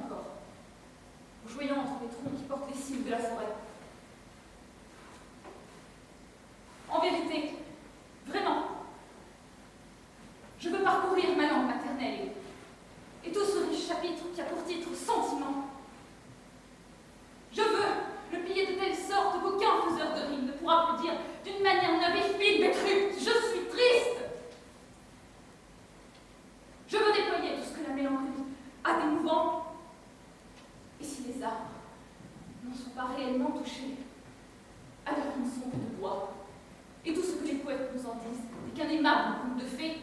encore, jouant entre les troncs qui portent les cimes de la forêt. En vérité, vraiment, je veux parcourir ma langue maternelle et tout ce riche chapitre qui a pour titre Sentiment. Je veux le plier de telle sorte qu'aucun faiseur de rime ne pourra plus dire d'une manière neuve et fine, Bétruc, je suis triste. Je veux déployer tout ce que la mélancolie a d'émouvant. Et si les arbres n'en sont pas réellement touchés, alors ils ne sont que de bois. Et tout ce que les poètes nous en disent n'est qu'un aimable conte de fées.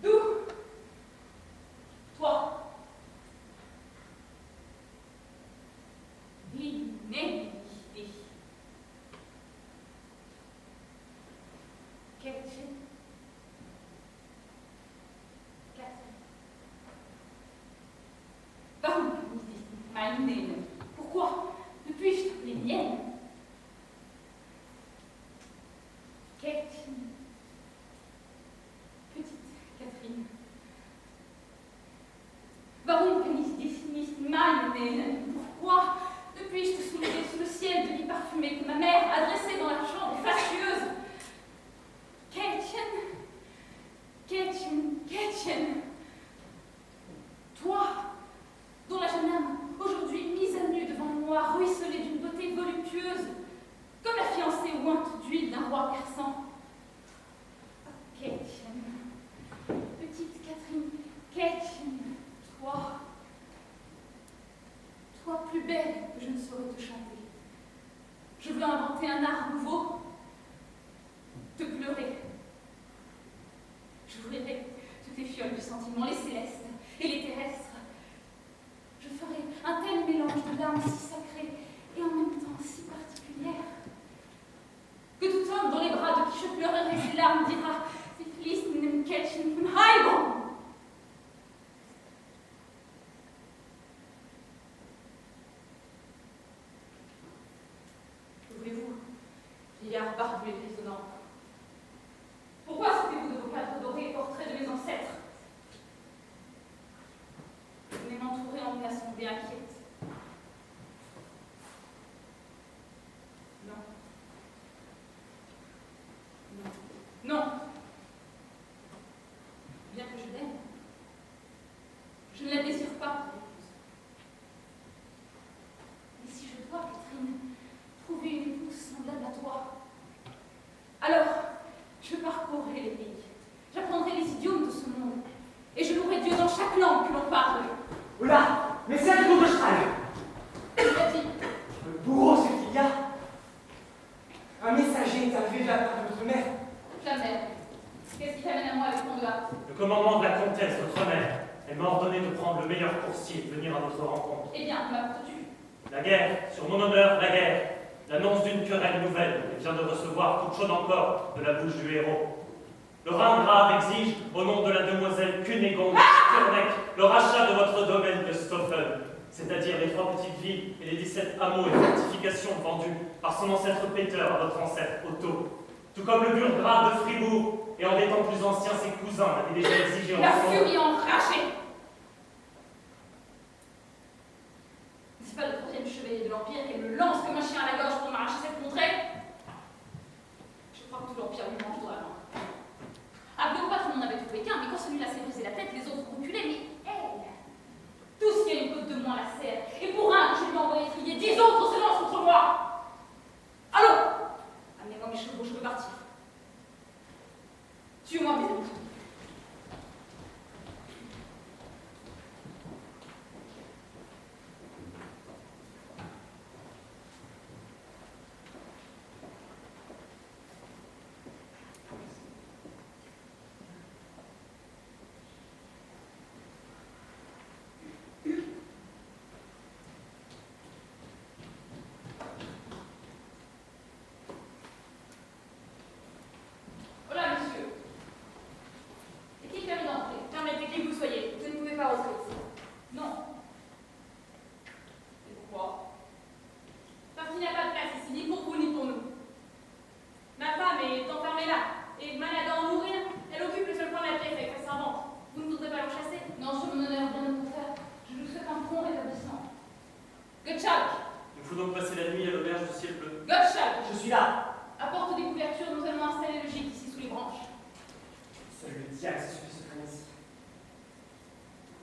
D'où, toi, l'inévité. Warum kann ich dich nicht mein nennen? Pourquoi ne puis-je t'appeler mienne? Käthchen. Petite Catherine. Warum kann ich dich nicht mein nennen? Pourquoi ne puis-je te soulever sous le ciel de lit parfumé que ma mère a dressé dans la chambre fâcheuse? Käthchen. Käthchen. Käthchen. Toi, dont la jeune âme, aujourd'hui mise à nu devant moi, ruisselée d'une beauté voluptueuse, comme la fiancée ointe d'huile d'un roi persan. Oh, Käthchen, petite Catherine, Käthchen, toi plus belle que je ne saurais te chanter. Je veux inventer un art nouveau, te pleurer. J'ouvrirai toutes les fioles du sentiment, les célestes et les terrestres. Je ferai un tel mélange de larmes si sacrées et en même temps si particulières que tout homme dans les bras de qui je pleurerai ces larmes dira « Sie fließen im Käthchen von Heilung ». Ouvrez-vous, vieillard barbu et grisonnant. Pourquoi sortez-vous de vos cadres dorés portraits de mes ancêtres? Vous venez m'entourer en une assemblée inquiète. Non. Non. Non. Bien que je l'aime, je ne la désire pas pour épouse. Mais si je dois, Catherine, trouver une épouse semblable à toi, alors je parcourrai les pays, j'apprendrai les idiomes de ce monde, et je louerai Dieu dans chaque langue que l'on parle. Oula, mais c'est un tour de cheval. Qu'a-t-il? Le bourreau, ce qu'il y a. Un messager est arrivé de la part de votre mère. La mère. Qu'est-ce qui t'amène à moi avec ton doigt? Le commandement de la comtesse, votre mère, elle m'a ordonné de prendre le meilleur coursier et de venir à votre rencontre. Eh bien, m'apportes-tu? La guerre, sur mon honneur, la guerre. L'annonce d'une querelle nouvelle et vient de recevoir toute chaude encore de la bouche du héros. Le rang grave exige, au nom de la demoiselle Cunégonde Tournec, le rachat de votre domaine de Stoffen, c'est-à-dire les 3 petites villes et les 17 hameaux et fortifications vendus par son ancêtre Peter à votre ancêtre Otto. Tout comme le burgrave de Fribourg, et en des temps plus anciens, ses cousins l'avaient déjà exigé en La son nom. furie enragée! C'est pas le 3e chevalier de l'Empire qui me lance comme un chien à la gorge pour m'arracher cette contrée? Je crois que tout l'Empire lui mange droit à la main. À Cléopâtre, on en avait trouvé qu'un, mais quand celui-là s'est brisé la tête, les autres reculaient, mais elle, tout ce qui a une côte de moins la serre, et pour un que je lui ai envoyé trier, 10 autres se lancent contre moi! Allons! Amenez-moi mes chevaux, je veux partir. Tuez-moi, mes amis.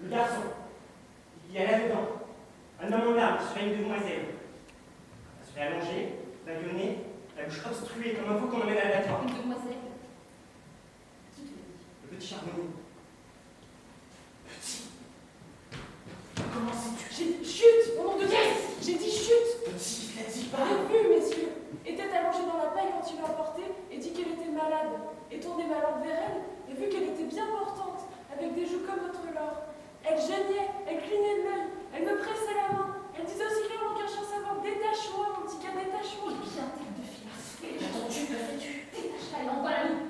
Le garçon, il y a là-dedans, un homme en armes sur une demoiselle. Elle se fait allonger, bâillonner, la bouche obstruée comme un veau qu'on emmène à l'abattoir. Une demoiselle. Qui te le dit? Le petit charbonnier. Petit. Comment sais-tu? Chut! Au nom de Dieu! Yes! J'ai dit chut! Petit, je l'ai dit J'ai pas. vu, messieurs, était allongée dans la paille quand il l'a emportée et dit qu'elle était malade. Et tourné ma lampe vers elle et vu qu'elle était bien portante, avec des joues comme notre Laure. Elle geignait, elle clignait de l'œil, elle me pressait la main. Elle disait aussi clairement qu'un chien savoir, détache-moi, mon petit gars, détache-moi. Eh bien, tête de filasse. Attends-tu, que fais-tu? Détache-la et envoie la loupe.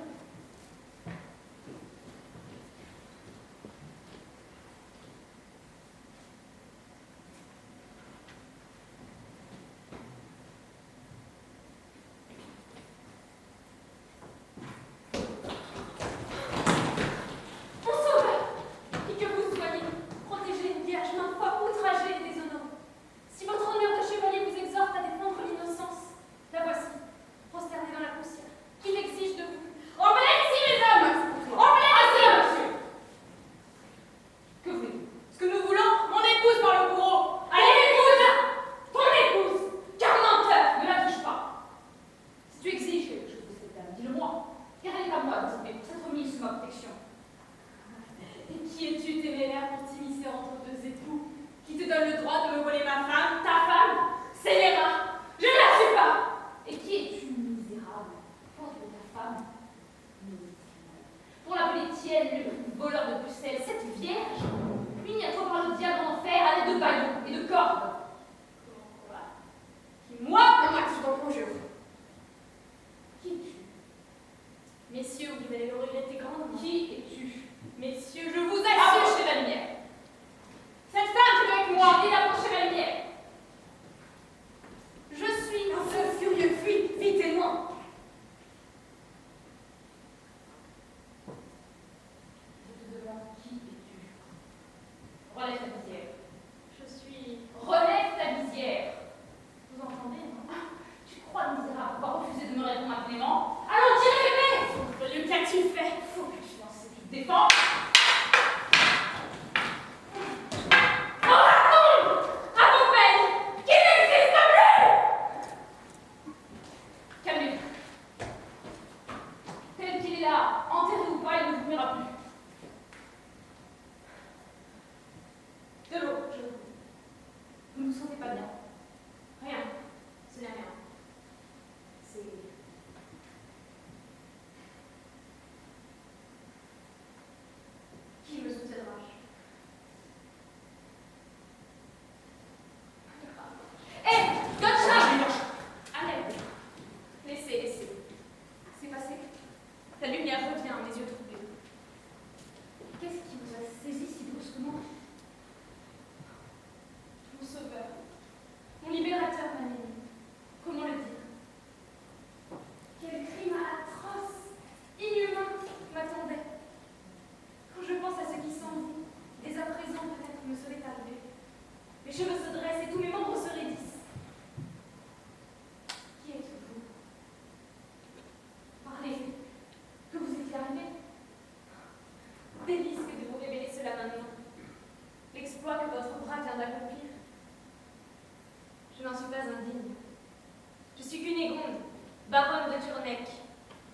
baronne de Turnec,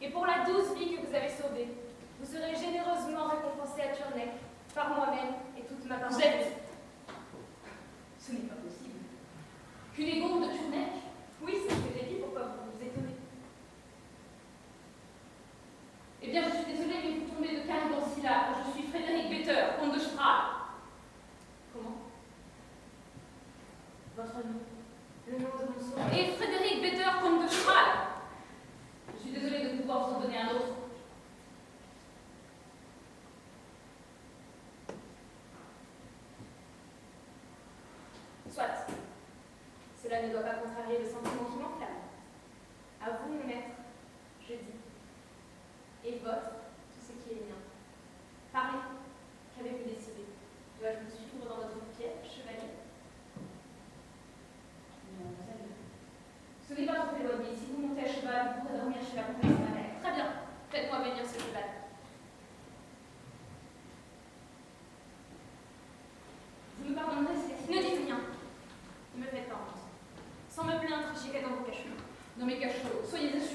et pour la douce vie que vous avez sauvée, vous serez généreusement récompensée à Turnec, par moi-même et toute ma parole. Ce n'est pas possible. Cunégonde de Turnec? Oui, c'est ce que j'ai dit, pourquoi vous vous étonnez? Eh bien, je suis désolée, mais vous tombez de carré dans syllabes. Je suis Frédéric Better, comte de Strahl. Comment? Votre nom? Le nom de mon sauveur? Et Frédéric Better, comte de Strahl. Je suis désolée de pouvoir vous en donner un autre. Soit. Cela ne doit pas contrarier le sentiment qui m'enflamme. À vous, mon maître, je dis. Et votre, tout ce qui est mien. Parlez. Qu'avez-vous décidé? Dois-je vous suivre dans votre quête, chevalier? Non, mademoiselle. Ce n'est pas trop éloigné. Si vous montez à cheval, vous pourrez dormir chez la comtesse ma mère. Très bien. Faites-moi venir ce cheval. mes cachots, soyez assurés